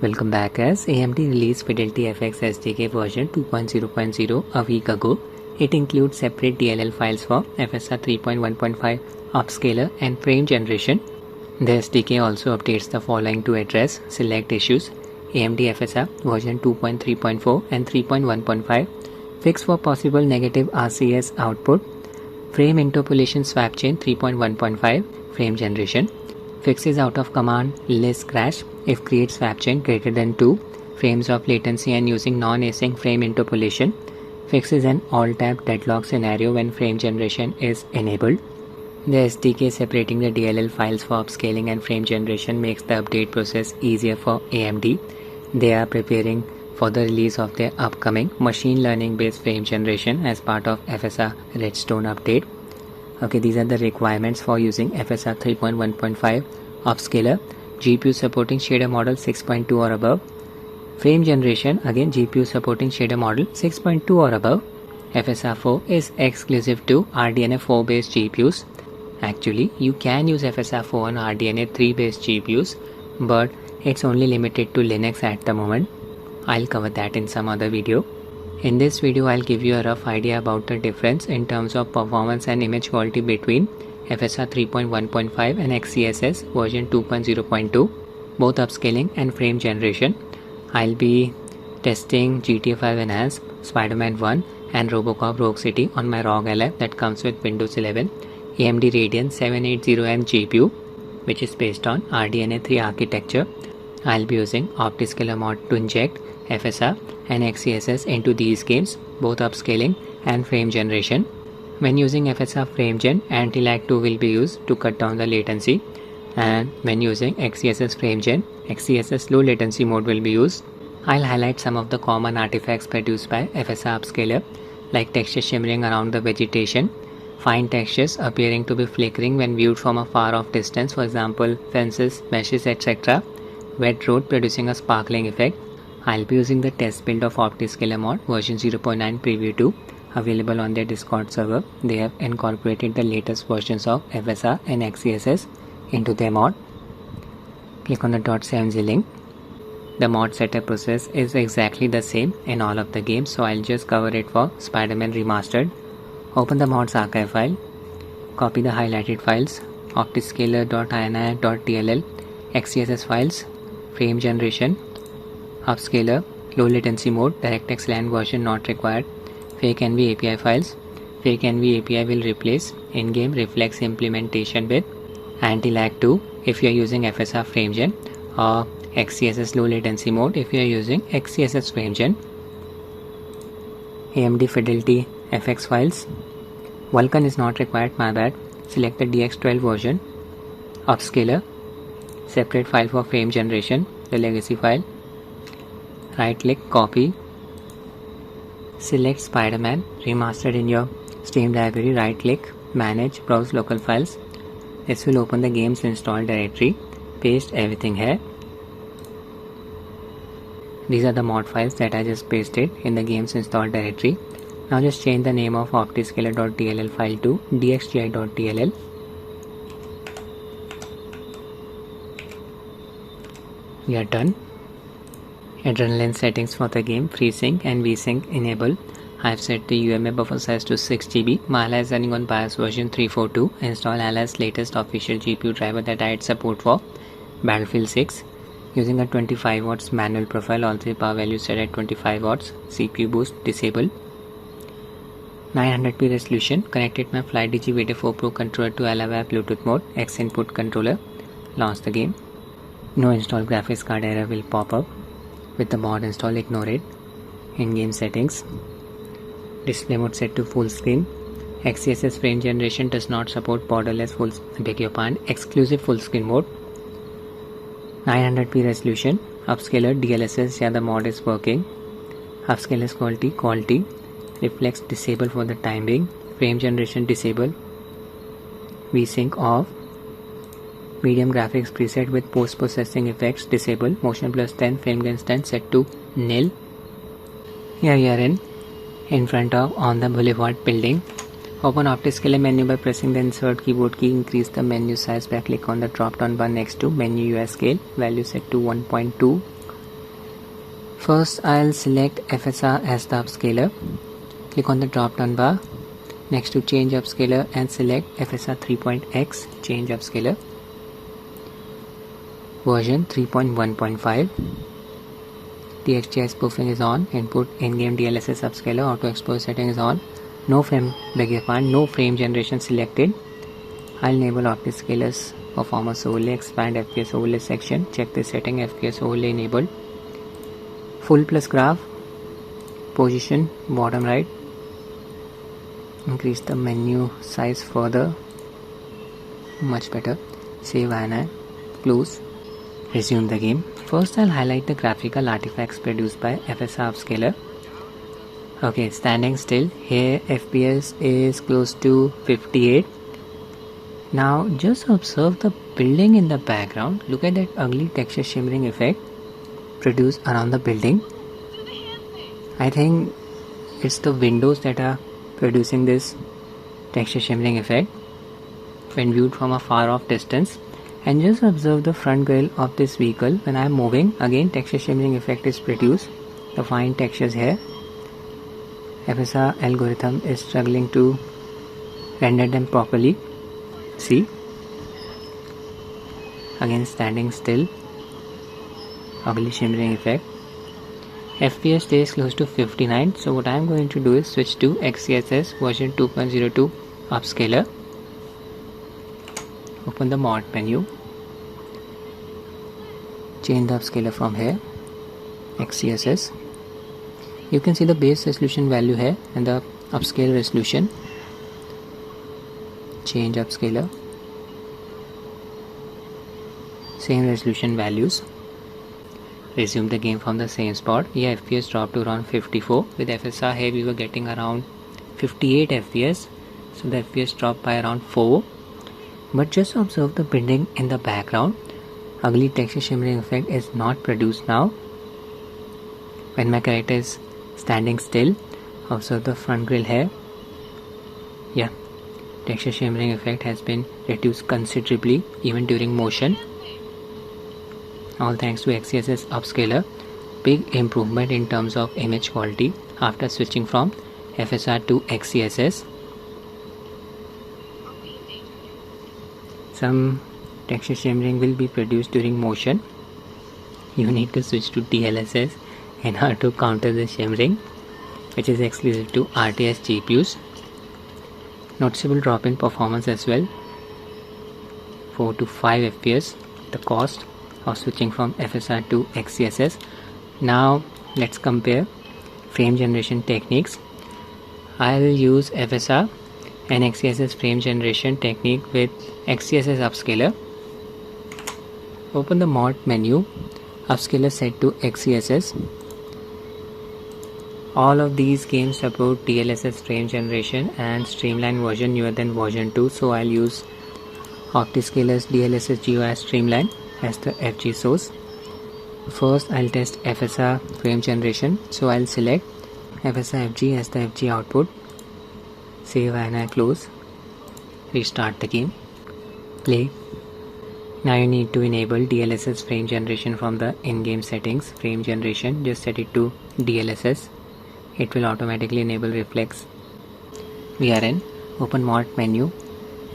Welcome back. As AMD released FidelityFX SDK version 2.0.0 a week ago, it includes separate DLL files for FSR 3.1.5 Upscaler and frame generation. The SDK also updates the following to address select issues: AMD FSR version 2.3.4 and 3.1.5, fix for possible negative RCS output, frame interpolation swap chain 3.1.5, frame generation, fixes out of command list crash if create swap chain greater than 2 frames of latency and using non-async frame interpolation, fixes an alt-tab deadlock scenario when frame generation is enabled. The SDK separating the DLL files for upscaling and frame generation makes the update process easier for AMD. They are preparing for the release of their upcoming machine learning based frame generation as part of FSR Redstone update. Okay, these are the requirements for using FSR 3.1.5 Optiscaler. GPU supporting shader model 6.2 or above. Frame generation, again GPU supporting shader model 6.2 or above. FSR 4 is exclusive to RDNA 4 based GPUs. Actually, you can use FSR 4 on RDNA 3 based GPUs, but it's only limited to Linux at the moment. I'll cover that in some other video. In this video, I'll give you a rough idea about the difference in terms of performance and image quality between FSR 3.1.5 and XeSS version 2.0.2, both upscaling and frame generation. I'll be testing GTA 5 Enhanced, Spiderman 1 and Robocop Rogue City on my Rog Ally that comes with Windows 11, AMD Radeon 780M GPU, which is based on RDNA 3 architecture. I'll be using Optiscaler Mod to inject FSR and XeSS into these games, both upscaling and frame generation. When using FSR frame gen, anti-lag 2 will be used to cut down the latency, and when using XeSS frame gen, XeSS low latency mode will be used. I'll highlight some of the common artifacts produced by FSR Upscaler, like texture shimmering around the vegetation, fine textures appearing to be flickering when viewed from a far off distance, for example fences, meshes, etc. Wet road producing a sparkling effect. I'll be using the test build of Optiscaler Mod version 0.9 Preview 2 available on their Discord server. They have incorporated the latest versions of FSR and XeSS into their mod. Click on the .7z link. The mod setup process is exactly the same in all of the games, so I'll just cover it for Spiderman Remastered. Open the mod's archive file, copy the highlighted files, optiscaler.ini.dll, XeSS files, frame generation, upscaler, low latency mode, DirectX LAN version not required, fake NV API files. Fake NV API will replace in-game reflex implementation with anti-lag 2 if you are using FSR frame gen, or XeSS low latency mode if you are using XeSS frame gen. AMD FidelityFX files. Vulkan is not required, my bad. Select the DX12 version. Upscaler, separate file for frame generation, the legacy file. Right click, copy. Select Spiderman Remastered in your Steam library. Right click, manage, browse local files. This will open the game's install directory. Paste everything here. These are the mod files that I just pasted in the game's install directory. Now just change the name of optiscaler.dll file to dxgi.dll. We are done. Adrenaline settings for the game: FreeSync and VSync enable. I have set the UMA buffer size to 6 GB. My Ally is running on BIOS version 3.4.2. Install Ally's latest official GPU driver that I had support for Battlefield 6. Using a 25 watts manual profile, all three power values set at 25 watts. CPU boost disabled. 900p resolution. Connected my FlyDigi Video 4 Pro controller to Ally via Bluetooth mode. X input controller. Launch the game. No install graphics card error will pop up. With the mod install, ignore it. In-game settings. Display mode set to full screen. XeSS frame generation does not support borderless exclusive full screen mode. 900p resolution. Upscaler DLSSG, the mod is working. Upscaler's quality. Reflex disable for the time being. Frame generation disable. VSync off. Medium graphics preset with post-processing effects disable. Motion plus 10, frame gain 10 set to nil. Here you are in front of on the boulevard building. Open Optiscaler menu by pressing the insert keyboard key. Increase the menu size by click on the drop down bar next to menu UI scale. Value set to 1.2. First I'll select FSR as the upscaler. Click on the drop down bar next to change upscaler and select FSR 3.x change upscaler. Version 3.1.5. The XGI spoofing is on. Input in-game DLSS upscaler. Auto expose setting is on. No frame generation selected. I'll enable Optiscaler's performance overlay, expand FPS overlay section. Check this setting, FPS overlay enabled. Full plus graph. Position bottom right. Increase the menu size further. Much better. Save and close. Resume the game. First I'll highlight the graphical artifacts produced by FSR Upscaler. Okay, standing still. Here FPS is close to 58. Now just observe the building in the background. Look at that ugly texture shimmering effect produced around the building. I think it's the windows that are producing this texture shimmering effect when viewed from a far off distance. And just observe the front grille of this vehicle. When I am moving, again texture shimmering effect is produced. The fine textures here. FSR algorithm is struggling to render them properly. See? Again standing still. Ugly shimmering effect. FPS stays close to 59. So what I am going to do is switch to XeSS version 2.0.2 Upscaler. Open the mod menu. Change the upscaler from here. XeSS. You can see the base resolution value here and the upscale resolution. Change upscaler. Same resolution values. Resume the game from the same spot. Yeah, FPS dropped to around 54. With FSR here we were getting around 58 FPS. So the FPS dropped by around 4. But just observe the building in the background. Ugly texture shimmering effect is not produced now. When my character is standing still, observe the front grille here. Yeah, texture shimmering effect has been reduced considerably even during motion. All thanks to XeSS Upscaler. Big improvement in terms of image quality after switching from FSR to XeSS. Some texture shimmering will be produced during motion. You need to switch to DLSS in order to counter the shimmering, which is exclusive to RTS GPUs. Noticeable drop in performance as well. 4 to 5 FPS, the cost of switching from FSR to XeSS. Now let's compare frame generation techniques. I'll use FSR and XeSS frame generation technique with XeSS Upscaler. Open the mod menu, Upscaler set to XeSS. All of these games support DLSS frame generation and Streamline version newer than version 2, so I'll use Optiscaler's DLSSG as Streamline as the FG source. First I'll test FSR frame generation, so I'll select FSR FG as the FG output. Save and close. Restart the game. Play. Now you need to enable DLSS frame generation from the in-game settings. Frame generation, just set it to DLSS. It will automatically enable reflex. We are in. Open mod menu.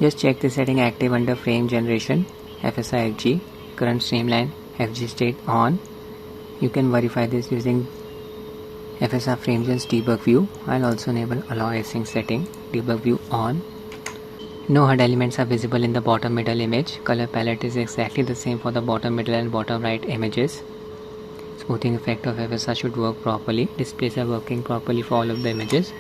Just check the setting active under frame generation. FSR FG. Current streamline FG state on. You can verify this using FSR FrameGen's debug view. I'll also enable allow async setting. Debug view on. No HUD elements are visible in the bottom middle image. Color palette is exactly the same for the bottom middle and bottom right images. Smoothing effect of FSR should work properly. Displays are working properly for all of the images.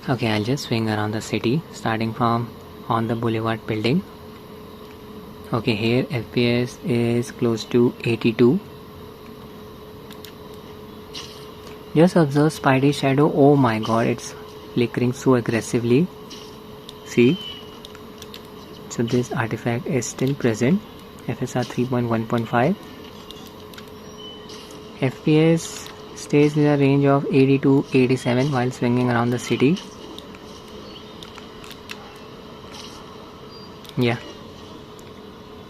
Okay, I'll just swing around the city starting from on the boulevard building. Okay, here FPS is close to 82. Just observe Spidey shadow. Oh my god, it's flickering so aggressively. See? So this artifact is still present. FSR 3.1.5. FPS stays in the range of 80 to 87 while swinging around the city. Yeah.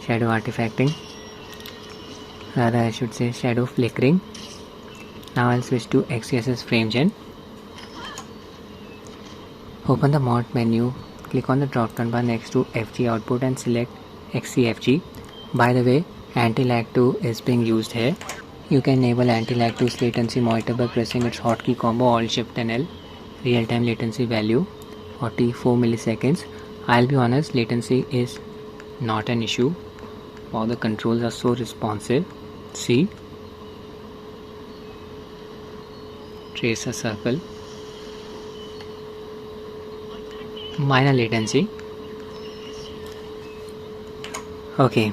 shadow artifacting, rather I should say shadow flickering. Now I'll switch to XeSS FrameGen. Open the mod menu, click on the drop down bar next to FG output and select XeFG. By the way, anti-lag 2 is being used here. You can enable anti-lag 2's latency monitor by pressing its hotkey combo Alt Shift and L. Real-time latency value 44 milliseconds. I'll be honest, latency is not an issue. Wow, the controls are so responsive. See, trace a circle, minor latency. Okay,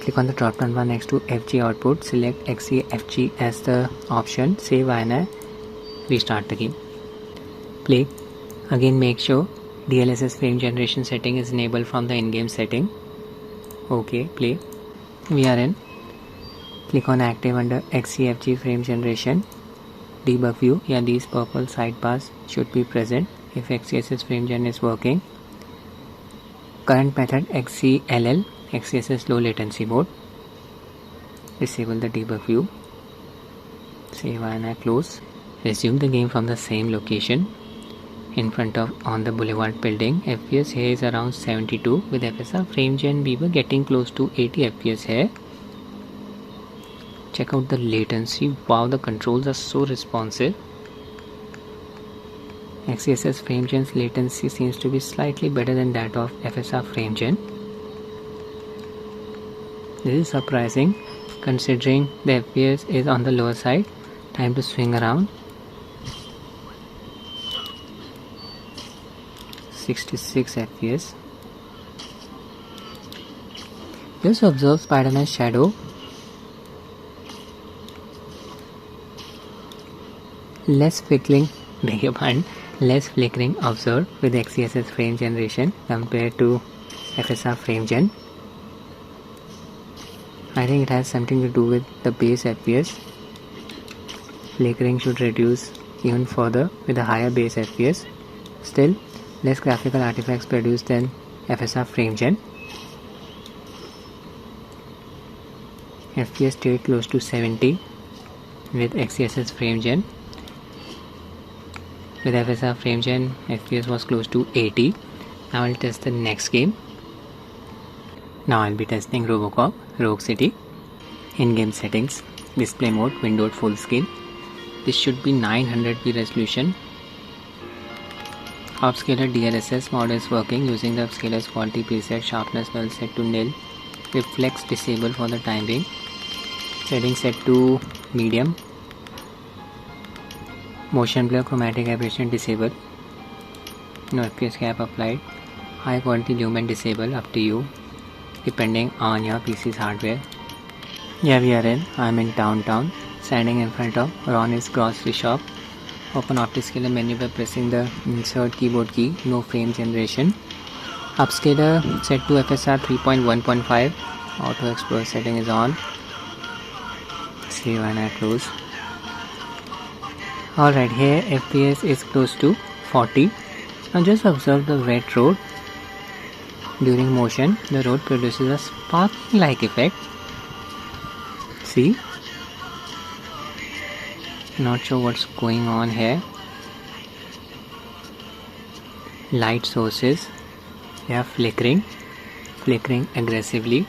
click on the drop down bar next to FG output, select XeFG as the option, save and restart the game. Play. Again, make sure DLSS frame generation setting is enabled from the in-game setting. Okay, play. We are in. Click on active under XeFG frame generation. Debug view. Yeah, these purple sidebars should be present if XeSS frame gen is working. Current method XeLL, XeSS low latency mode. Disable the debug view. Save and close. Resume the game from the same location. In front of on the boulevard building. FPS here is around 72 with FSR frame gen. We were getting close to 80 FPS here. Check out the latency. Wow, the controls are so responsive. XeSS frame gen's latency seems to be slightly better than that of FSR frame gen. This is surprising considering the FPS is on the lower side. Time to swing around. 66 FPS. Just observe Spiderman's shadow. Less flickering, less flickering observed with XeSS frame generation compared to FSR frame gen. I think it has something to do with the base FPS. Flickering should reduce even further with a higher base FPS. Still, less graphical artifacts produced than FSR frame gen. FPS stayed close to 70 with XeSS frame gen. With FSR frame gen, FPS was close to 80. Now I'll test the next game. Now I'll be testing Robocop, Rogue City. In-game settings, display mode, windowed full screen. This should be 900p resolution. Optiscaler DLSS mod is working using the Optiscaler's quality preset, sharpness null set to nil, reflex disable for the time being, settings set to medium, motion blur chromatic aberration disable, no FPS cap applied, high quality lumen disable, up to you depending on your PC's hardware. Yeah, we are in. I'm in downtown, standing in front of Ronnie's grocery shop. Open Optiscaler menu by pressing the insert keyboard key. No frame generation. Upscaler set to FSR 3.1.5. Auto Explorer setting is on. Save and close. Alright, here FPS is close to 40. Now just observe the red road. During motion, the road produces a sparkling-like effect. See? Not sure what's going on here. Light sources, they are flickering aggressively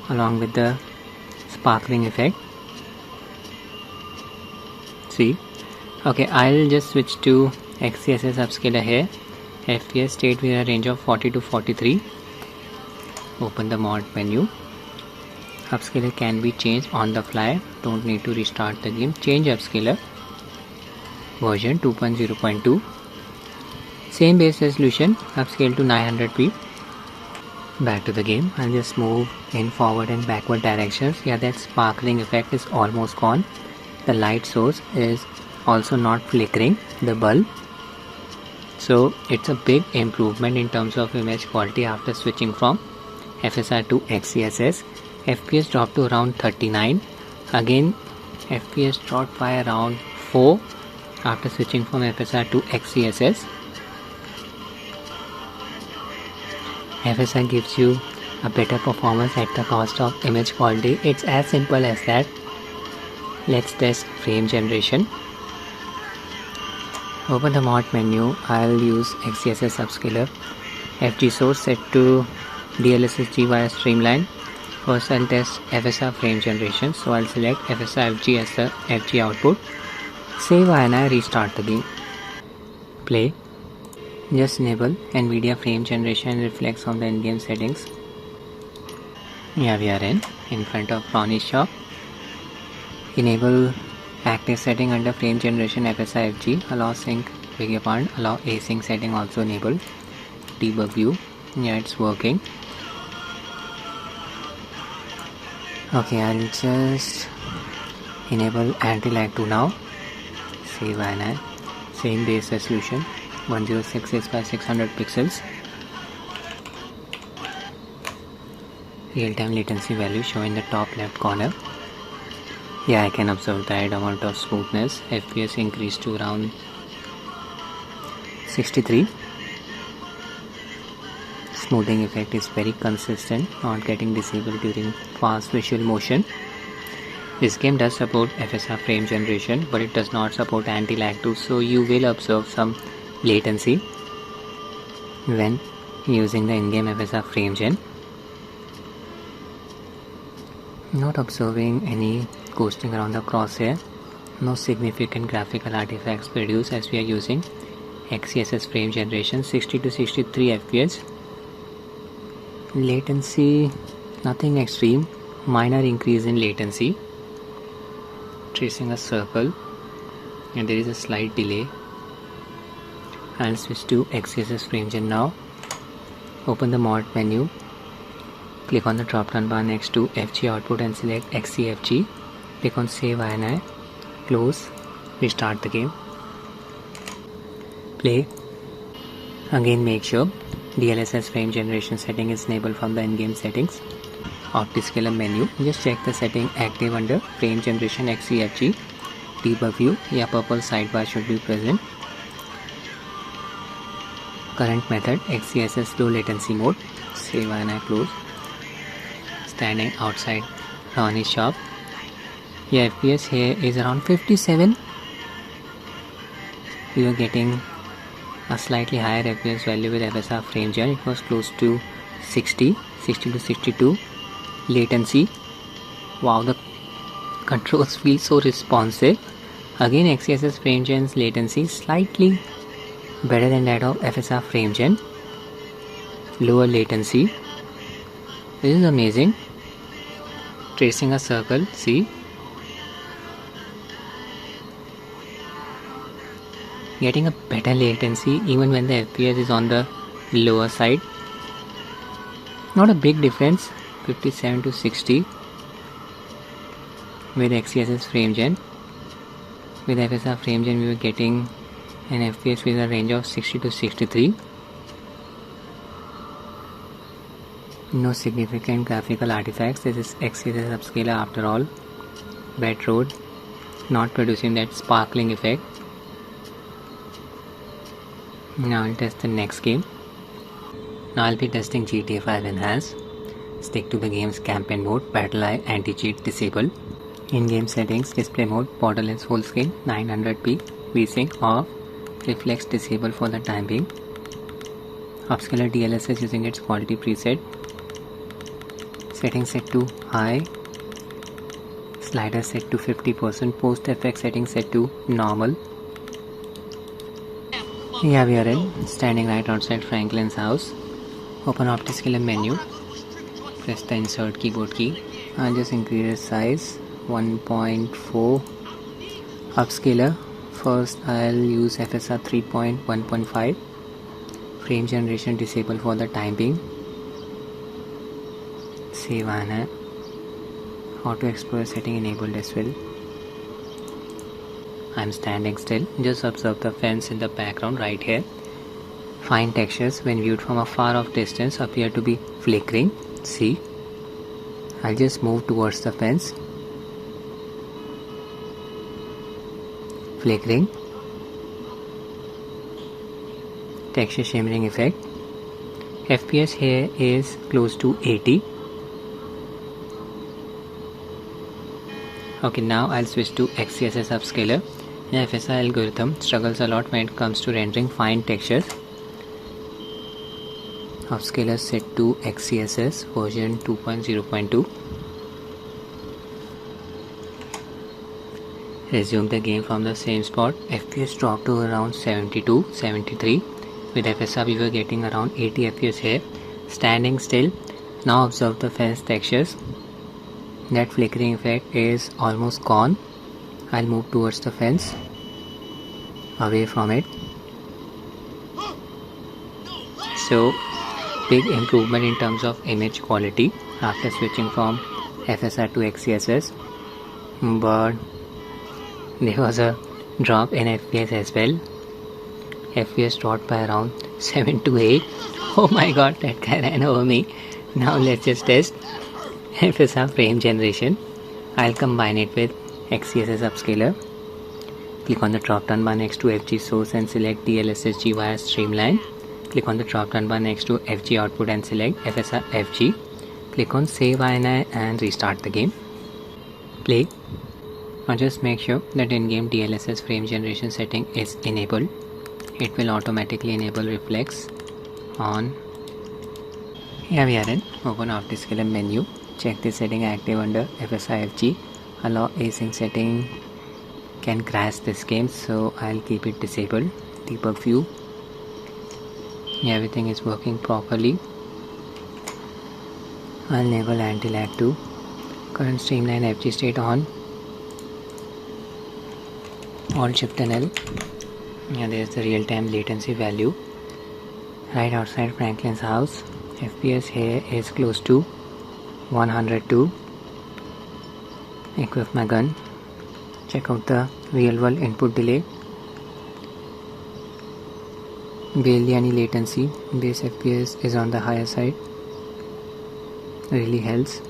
along with the sparkling effect. See? Okay, I'll just switch to XeSS Upscaler here. FPS stayed with a range of 40 to 43. Open the mod menu. Upscaler can be changed on the fly. Don't need to restart the game. Change Upscaler. Version 2.0.2. Same base resolution. Upscale to 900p. Back to the game. I'll just move in forward and backward directions. Yeah, that sparkling effect is almost gone. The light source is also not flickering the bulb. So it's a big improvement in terms of image quality after switching from FSR to XeSS. FPS dropped to around 39. Again, FPS dropped by around 4 after switching from FSR to XeSS. FSR gives you a better performance at the cost of image quality. It's as simple as that. Let's test frame generation. Open the mod menu. I'll use XeSS Upscaler. FG source set to DLSSG via Streamline. First I'll test FSR frame generation, so I'll select FSR FG as the FG output. Save and I restart the game. Play. Just enable NVIDIA frame generation reflects on the in-game settings. Here we are in front of Ronnie's shop. Enable active setting under frame generation FSR FG. Allow sync, allow async setting also enabled. Debug view. Yeah, it's working. Okay, I'll just enable anti-lag 2 now. Save and same base resolution 1066 by 600 pixels. Real-time latency value shown in the top left corner. Yeah, I can observe the right amount of smoothness. FPS increased to around 63. Smoothing effect is very consistent, not getting disabled during fast visual motion. This game does support FSR frame generation, but it does not support anti-lag 2, so you will observe some latency when using the in-game FSR frame gen. Not observing any ghosting around the crosshair. No significant graphical artifacts produced as we are using XeSS frame generation. 60 to 63 FPS. Latency, nothing extreme, minor increase in latency. Tracing a circle and there is a slight delay. I'll switch to XeSS frame gen now. Open the mod menu. Click on the drop down bar next to FG output and select XeFG. Click on save and close. Restart the game. Play. Again make sure DLSS frame generation setting is enabled from the in-game settings. Optiscaler menu. Just check the setting active under frame generation XeFG. Debug view. Yeah, purple sidebar should be present. Current method XeSS low latency mode. Save and close. Standing outside Ronnie's shop. Yeah, FPS here is around 57. We are getting a slightly higher FPS value with FSR frame gen. It was close to 60 to 62. Latency. Wow, the controls feel so responsive. Again, XeSS frame gen's latency slightly better than that of FSR frame gen. Lower latency. This is amazing. Tracing a circle, see. Getting a better latency even when the FPS is on the lower side. Not a big difference, 57 to 60 with XeSS frame gen. With FSR frame gen we were getting an FPS with a range of 60 to 63. No significant graphical artifacts. This is XeSS Upscaler after all. Wet road, not producing that sparkling effect. Now I'll test the next game. Now I'll be testing GTA 5 Enhanced. Stick to the game's campaign mode. Battle Eye anti-cheat disable. In-game settings, display mode, borderless full screen, 900p, VSync off, reflex disable for the time being. Upscaler DLSS using its quality preset. Settings set to high. Slider set to 50%. Post effect settings set to normal. Here we are standing right outside Franklin's house. Open Optiscaler menu. Press the insert keyboard key. I'll just increase the size 1.4. Upscaler. First I'll use FSR 3.1.5. Frame generation disable for the time being. Save and auto explorer setting enabled as well. I'm standing still. Just observe the fence in the background right here. Fine textures when viewed from a far off distance appear to be flickering. See? I'll just move towards the fence. Flickering. Texture shimmering effect. FPS here is close to 80. Okay, now I'll switch to XeSS Upscaler. The FSR algorithm struggles a lot when it comes to rendering fine textures. Upscaler set to XeSS version 2.0.2. Resume the game from the same spot. FPS dropped to around 72, 73. With FSR we were getting around 80 FPS here. Standing still. Now observe the fence textures. That flickering effect is almost gone. I'll move towards the fence, away from it. So big improvement in terms of image quality after switching from FSR to XeSS, but there was a drop in FPS as well. FPS dropped by around 7 to 8. Oh my god, that guy ran over me. Now let's just test FSR frame generation. I'll combine it with XeSS Upscaler. Click on the drop down bar next to FG source and select DLSSG via Streamline. Click on the drop down bar next to FG output and select FSR FG. Click on save INI and restart the game. Play. Now just make sure that in-game DLSS frame generation setting is enabled. It will automatically enable reflex on. Here we are in open Optiscaler menu. Check this setting active under FSR FG. Allow async setting can crash this game, so I'll keep it disabled. Debug view. Everything is working properly. I'll enable anti-lag too. Current Streamline FG state on. Alt Shift and L. Yeah, there's the real-time latency value. Right outside Franklin's house. FPS here is close to 102. Equip my gun. Check out the real world input delay. Barely any latency. Base FPS is on the higher side. Really helps.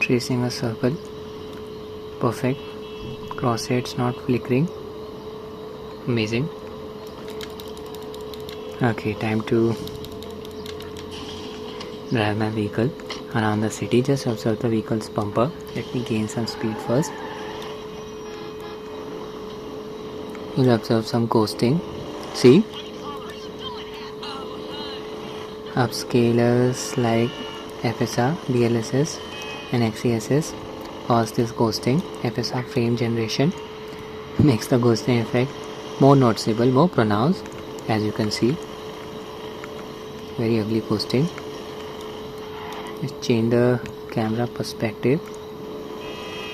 Tracing a circle. Perfect. Crosshair's not flickering. Amazing. Okay, time to drive my vehicle around the city. Just observe the vehicle's bumper. Let me gain some speed first. You'll observe some ghosting. See? Upscalers like FSR, DLSS and XeSS cause this ghosting. FSR frame generation makes the ghosting effect more noticeable, more pronounced, as you can see. Very ugly ghosting. Just change the camera perspective.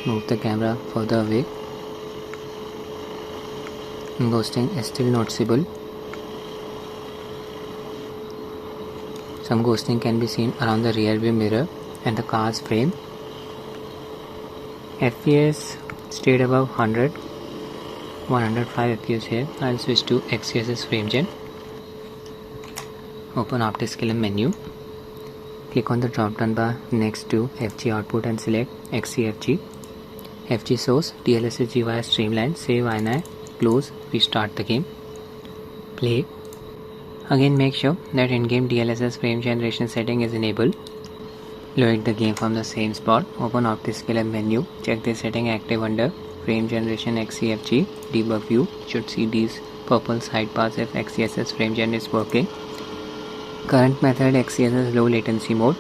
Move the camera further away. Ghosting is still noticeable. Some ghosting can be seen around the rear view mirror and the car's frame. FPS stayed above 100. 105 FPS here. I'll switch to XeSS frame gen. Open Optiscaler menu. Click on the drop down bar next to FG output and select XeFG. FG source, DLSSG via Streamline, save INI, close, restart the game. Play. Again make sure that in-game DLSS frame generation setting is enabled. Load the game from the same spot. Open Optiscaler menu. Check this setting active under frame generation XeFG. Debug view. Should see these purple sidebars if XeSS frame gen is working. Current method XeSS low latency mode.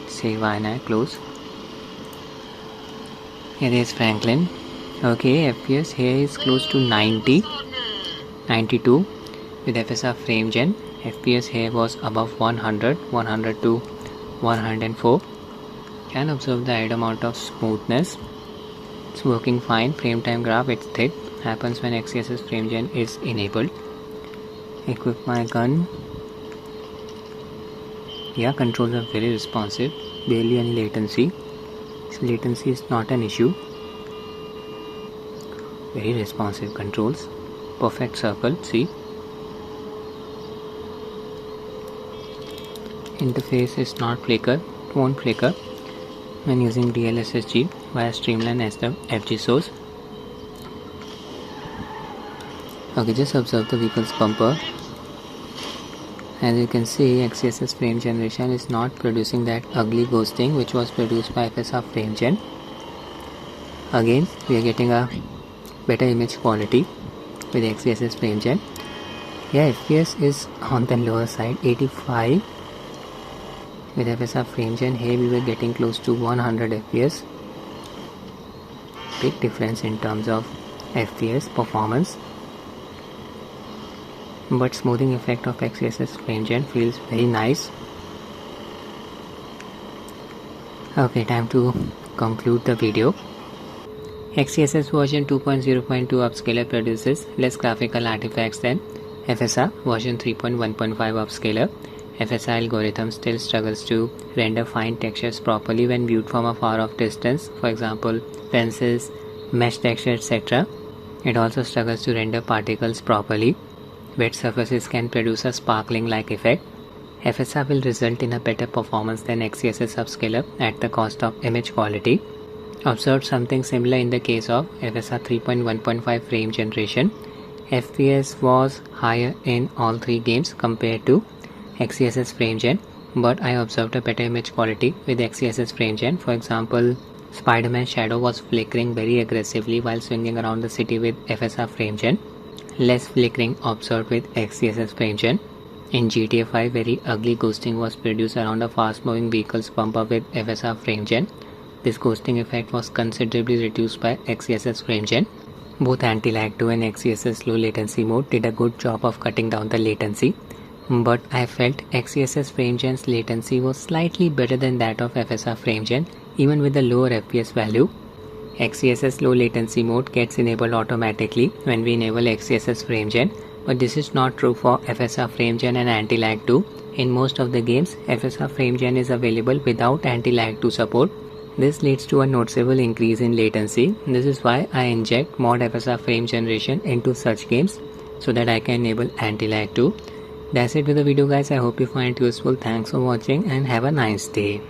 Save INI, close. Here is Franklin. Okay, FPS here is close to 90, 92 with FSR frame gen. FPS here was above 100, 100 to 104. Can observe the added amount of smoothness. It's working fine. Frame time graph, it's thick. Happens when XeSS frame gen is enabled. Equip my gun. Yeah, controls are very responsive. Barely any latency. So latency is not an issue. Very responsive controls. Perfect circle. See. Interface is not flicker. It won't flicker when using DLSSG via Streamline as the FG source. Okay, just observe the vehicle's bumper As you can see, XeSS frame generation is not producing that ugly ghosting which was produced by FSR frame gen. Again, we are getting a better image quality with XeSS frame gen. Yeah, FPS is on the lower side, 85 with FSR frame gen. Here we were getting close to 100 FPS. Big difference in terms of FPS performance. But smoothing effect of XeSS frame gen feels very nice. Okay, time to conclude the video. XeSS version 2.0.2 Upscaler produces less graphical artifacts than FSR version 3.1.5 Upscaler. FSR algorithm still struggles to render fine textures properly when viewed from a far off distance, for example pencils, mesh texture, etc. It also struggles to render particles properly. Wet surfaces can produce a sparkling like effect. FSR will result in a better performance than XeSS Upscaler at the cost of image quality. Observed something similar in the case of FSR 3.1.5 frame generation. FPS was higher in all three games compared to XeSS frame gen, but I observed a better image quality with XeSS frame gen. For example, Spiderman shadow was flickering very aggressively while swinging around the city with FSR frame gen. Less flickering observed with XeSS frame gen. In GTA 5, very ugly ghosting was produced around a fast moving vehicle's bumper with FSR frame gen. This ghosting effect was considerably reduced by XeSS frame gen. Both anti-lag 2 and XeSS low latency mode did a good job of cutting down the latency, but I felt XeSS frame gen's latency was slightly better than that of FSR frame gen even with the lower FPS value. XeSS low latency mode gets enabled automatically when we enable XeSS frame gen, but this is not true for FSR frame gen and anti-lag 2. In most of the games, FSR frame gen is available without anti-lag 2 support. This leads to a noticeable increase in latency. This is why I inject mod FSR frame generation into such games so that I can enable anti-lag 2. That's it with the video guys. I hope you find it useful. Thanks for watching and have a nice day.